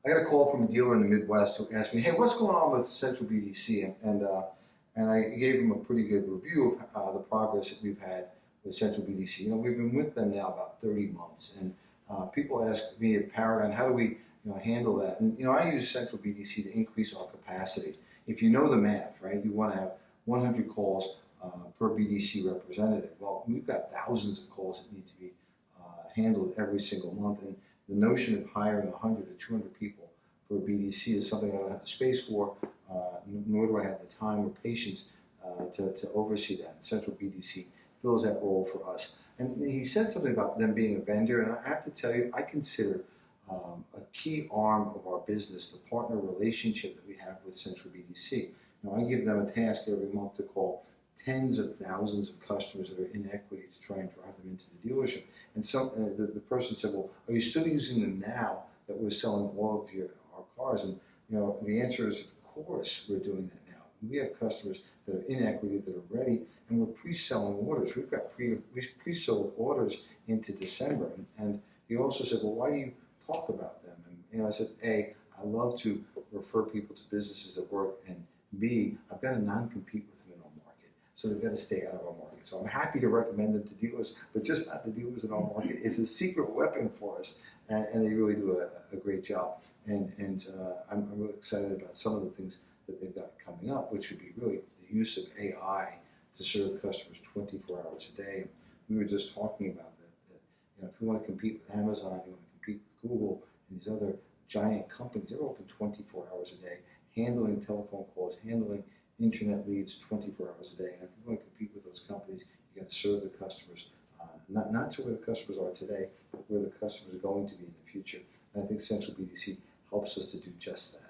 I got a call from a dealer in the Midwest who asked me, "Hey, what's going on with Central BDC?" And I gave him a pretty good review of the progress that we've had with Central BDC. We've been with them now about 30 months, and people ask me at Paragon, how do we handle that? And I use Central BDC to increase our capacity. If you know the math, right, you want to have 100 calls per BDC representative. Well, we've got thousands of calls that need to be handled every single month, and the notion of hiring 100 to 200 people for a BDC is something I don't have the space for, nor do I have the time or patience to oversee that. And Central BDC fills that role for us. And he said something about them being a vendor, and I have to tell you, I consider a key arm of our business the partner relationship that we have with Central BDC. I give them a task every month to call tens of thousands of customers that are in equity to try and drive them into the dealership. And the person said, "Well, are you still using them now that we're selling all of our cars?" And the answer is, of course, we're doing that now. We have customers that are in equity that are ready, and we're pre-selling orders. We've got pre-sold orders into December. And he also said, "Well, why do you talk about them?" And I said, A, I love to refer people to businesses that work, and B, I've got to non-compete with them in our market, so they've got to stay out of our market. So I'm happy to recommend them to dealers, but just not the dealers in our market. It's a secret weapon for us, and they really do a great job. And I'm really excited about some of the things that they've got coming up, which would be really the use of AI to serve customers 24 hours a day. We were just talking about that if you want to compete with Amazon, you want to compete with Google and these other giant companies, they're open 24 hours a day, handling telephone calls, handling internet leads 24 hours a day. And if you want to compete with those companies, you got to serve the customers, not to where the customers are today, but where the customers are going to be in the future. And I think Central BDC helps us to do just that.